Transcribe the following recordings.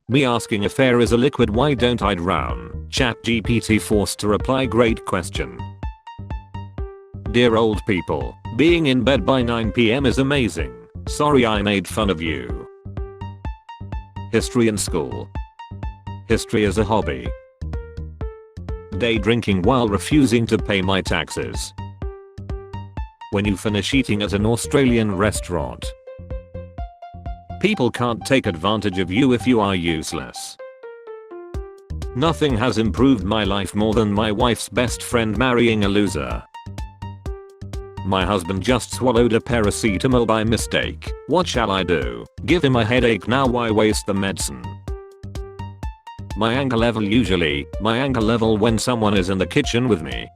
Me asking if air is a liquid, why don't I drown? ChatGPT forced to reply, great question. Dear old people, being in bed by 9 PM is amazing. Sorry I made fun of you. History in school. History as a hobby. Day drinking while refusing to pay my taxes. When you finish eating at an Australian restaurant. People can't take advantage of you if you are useless. Nothing has improved my life more than my wife's best friend marrying a loser. My husband just swallowed a paracetamol by mistake. What shall I do? Give him a headache now, why waste the medicine? My anger level when someone is in the kitchen with me.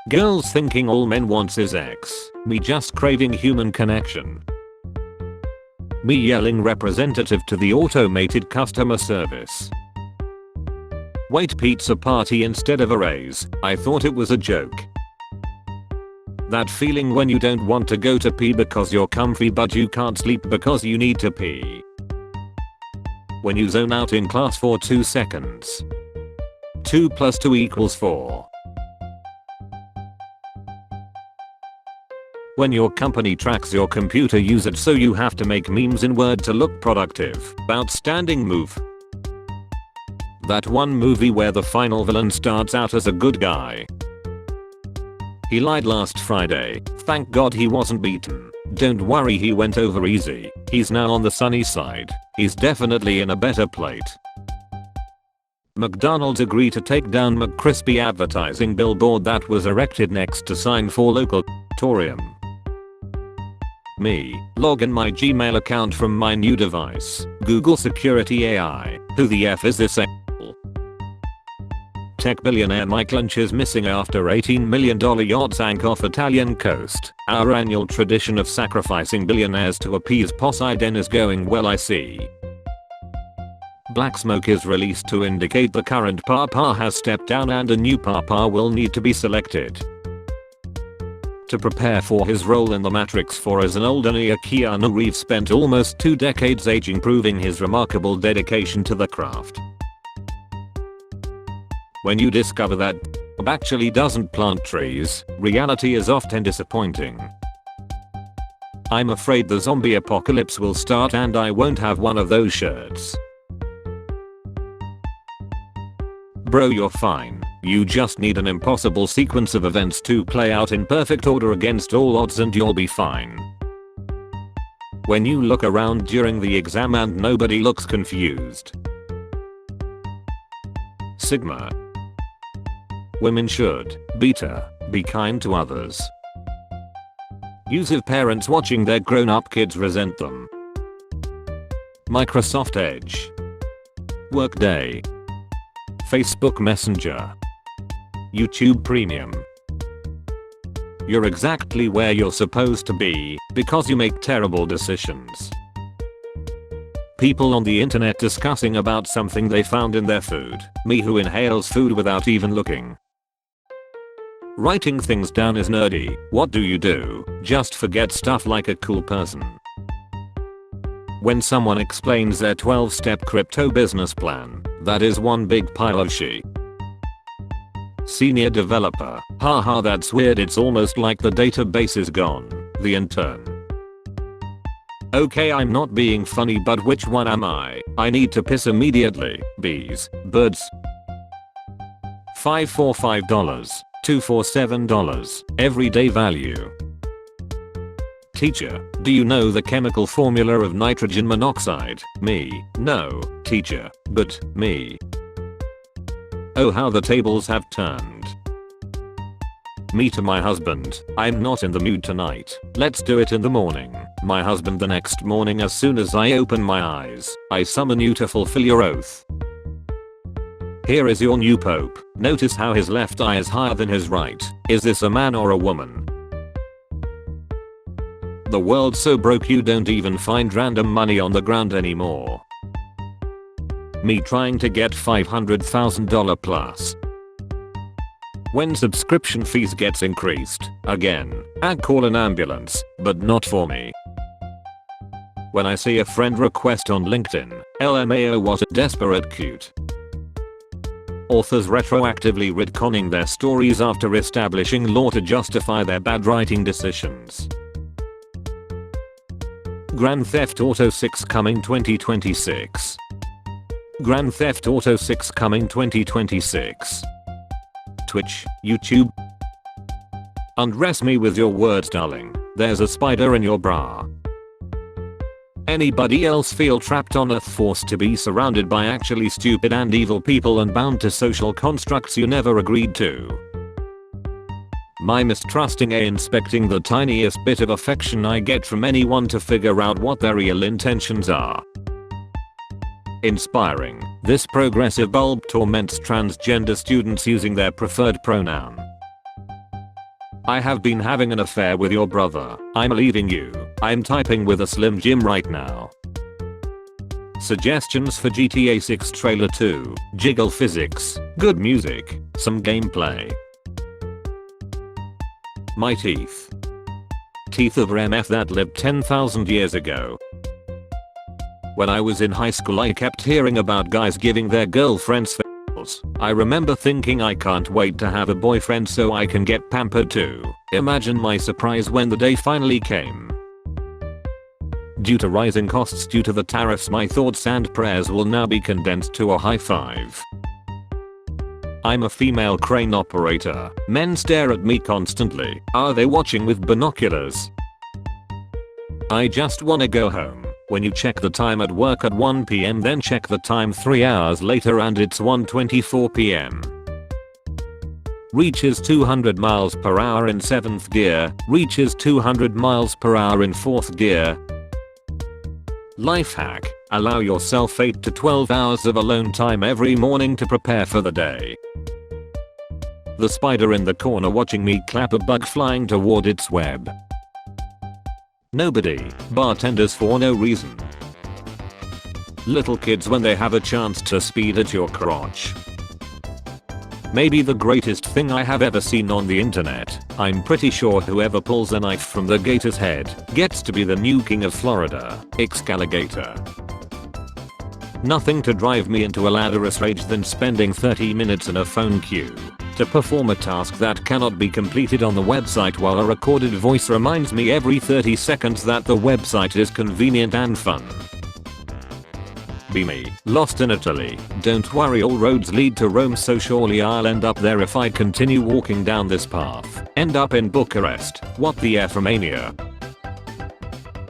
Girls thinking all men wants is sex. Me just craving human connection. Me yelling representative to the automated customer service. Wait, pizza party instead of a raise. I thought it was a joke. That feeling when you don't want to go to pee because you're comfy but you can't sleep because you need to pee. When you zone out in class for 2 seconds. 2 + 2 = 4. When your company tracks your computer usage so you have to make memes in Word to look productive. Outstanding move. That one movie where the final villain starts out as a good guy. He lied last Friday. Thank God he wasn't beaten. Don't worry, he went over easy. He's now on the sunny side. He's definitely in a better plate. McDonald's agreed to take down McCrispy advertising billboard that was erected next to sign for local auditorium. Me. Log in my Gmail account from my new device. Google security AI. Who the F is this a**hole? Tech billionaire Mike Lynch is missing after $18 million yacht sank off Italian coast. Our annual tradition of sacrificing billionaires to appease Poseidon is going well, I see. Black smoke is released to indicate the current Papa has stepped down and a new Papa will need to be selected. To prepare for his role in The Matrix 4 as an older Keanu Reeves spent almost 2 decades aging, proving his remarkable dedication to the craft. When you discover that actually doesn't plant trees, reality is often disappointing. I'm afraid the zombie apocalypse will start and I won't have one of those shirts. Bro, you're fine. You just need an impossible sequence of events to play out in perfect order against all odds and you'll be fine. When you look around during the exam and nobody looks confused. Sigma. Women should, beta, be kind to others. Use if parents watching their grown-up kids resent them. Microsoft Edge. Workday. Facebook Messenger. YouTube Premium. You're exactly where you're supposed to be because you make terrible decisions. People on the internet discussing about something they found in their food. Me who inhales food without even looking. Writing things down is nerdy. What do? Just forget stuff like a cool person. When someone explains their 12-step crypto business plan, that is one big pile of shit. Senior developer. Haha, that's weird, it's almost like the database is gone. The intern. Okay, I'm not being funny, but which one am I? I need to piss immediately. Bees. Birds. $545. $247. Everyday value. Teacher, do you know the chemical formula of nitrogen monoxide? Me. No, teacher, but me. Oh, how the tables have turned. Me to my husband, I'm not in the mood tonight. Let's do it in the morning. My husband the next morning, as soon as I open my eyes, I summon you to fulfill your oath. Here is your new pope. Notice how his left eye is higher than his right. Is this a man or a woman? The world's so broke you don't even find random money on the ground anymore. Me trying to get $500,000 plus. When subscription fees gets increased, again, I'd call an ambulance, but not for me. When I see a friend request on LinkedIn, LMAO, what a desperate cute. Authors retroactively retconning their stories after establishing law to justify their bad writing decisions. Grand Theft Auto 6 coming 2026. Grand Theft Auto 6 coming 2026. Twitch, YouTube. Undress me with your words, darling. There's a spider in your bra. Anybody else feel trapped on Earth, forced to be surrounded by actually stupid and evil people and bound to social constructs you never agreed to? My mistrusting inspecting the tiniest bit of affection I get from anyone to figure out what their real intentions are. Inspiring. This progressive bulb torments transgender students using their preferred pronoun. I have been having an affair with your brother. I'm leaving you. I'm typing with a Slim Jim right now. Suggestions for GTA 6 Trailer 2. Jiggle physics, good music, some gameplay. My teeth. Teeth of MF that lived 10,000 years ago. When I was in high school I kept hearing about guys giving their girlfriends fails. I remember thinking I can't wait to have a boyfriend so I can get pampered too. Imagine my surprise when the day finally came. Due to rising costs due to the tariffs, my thoughts and prayers will now be condensed to a high five. I'm a female crane operator. Men stare at me constantly. Are they watching with binoculars? I just wanna go home. When you check the time at work at 1 PM, then check the time 3 hours later and it's 1:24 PM. Reaches 200 miles per hour in 7th gear, reaches 200 miles per hour in 4th gear. Life hack. Allow yourself 8 to 12 hours of alone time every morning to prepare for the day. The spider in the corner watching me clap, a bug flying toward its web. Nobody. Bartenders for no reason. Little kids when they have a chance to speed at your crotch. Maybe the greatest thing I have ever seen on the internet. I'm pretty sure whoever pulls a knife from the gator's head gets to be the new king of Florida. Excaligator. Nothing to drive me into a ladderous rage than spending 30 minutes in a phone queue to perform a task that cannot be completed on the website while a recorded voice reminds me every 30 seconds that the website is convenient and fun. Be me, lost in Italy. Don't worry, all roads lead to Rome, so surely I'll end up there if I continue walking down this path. End up in Bucharest. What the F-mania?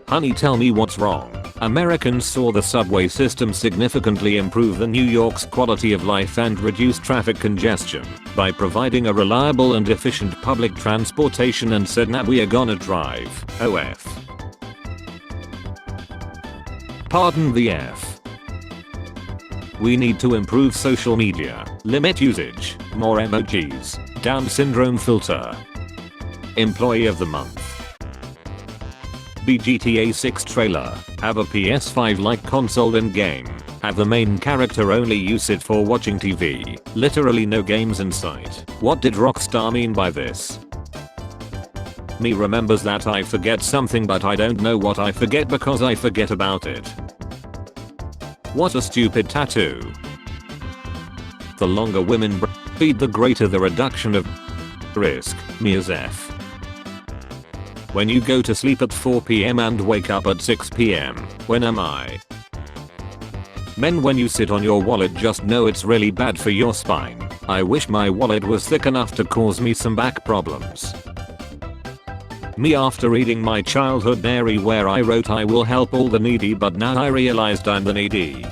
Honey, tell me what's wrong. Americans saw the subway system significantly improve the New York's quality of life and reduce traffic congestion by providing a reliable and efficient public transportation, and said, now we are gonna drive. OF. Pardon the F. We need to improve social media, limit usage, more emojis, Down syndrome filter. Employee of the month. GTA 6 trailer. Have a PS5-like console and game. Have the main character only use it for watching TV. Literally no games in sight. What did Rockstar mean by this? Me remembers that I forget something, but I don't know what I forget because I forget about it. What a stupid tattoo. The longer women breastfeed, the greater the reduction of risk. Me as F. When you go to sleep at 4 PM and wake up at 6 PM, when am I? Men, when you sit on your wallet, just know it's really bad for your spine. I wish my wallet was thick enough to cause me some back problems. Me after reading my childhood diary where I wrote I will help all the needy, but now I realized I'm the needy.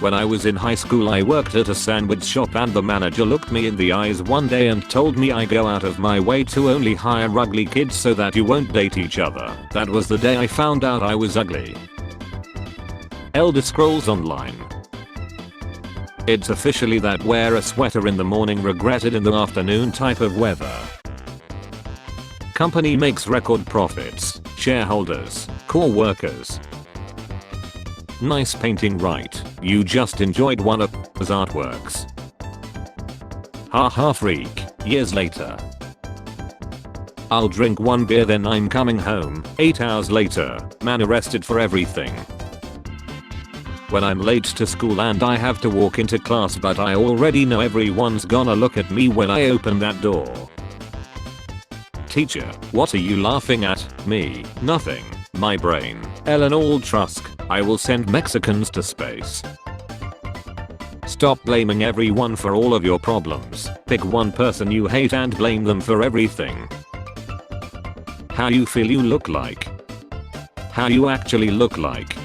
When I was in high school I worked at a sandwich shop and the manager looked me in the eyes one day and told me I go out of my way to only hire ugly kids so that you won't date each other. That was the day I found out I was ugly. Elder Scrolls Online. It's officially that wear a sweater in the morning, regret it in the afternoon type of weather. Company makes record profits. Shareholders, core workers. Nice painting, right? You just enjoyed one of his artworks. Haha freak. Years later. I'll drink one beer then I'm coming home. 8 hours later. Man arrested for everything. When I'm late to school and I have to walk into class but I already know everyone's gonna look at me when I open that door. Teacher, what are you laughing at? Me, nothing. My brain. Eleanor Trusk, I will send Mexicans to space. Stop blaming everyone for all of your problems. Pick one person you hate and blame them for everything. How you feel you look like. How you actually look like.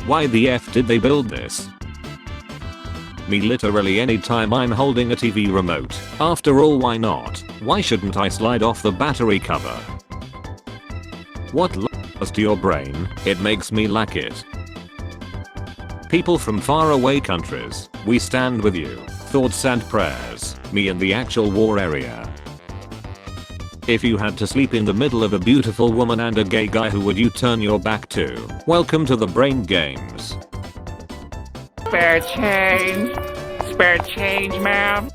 Why the F did they build this? Me literally anytime I'm holding a TV remote. After all, why not? Why shouldn't I slide off the battery cover? What does to your brain? It makes me lack it. People from faraway countries, we stand with you. Thoughts and prayers. Me in the actual war area. If you had to sleep in the middle of a beautiful woman and a gay guy, who would you turn your back to? Welcome to the brain games. Spare change. Spare change, ma'am.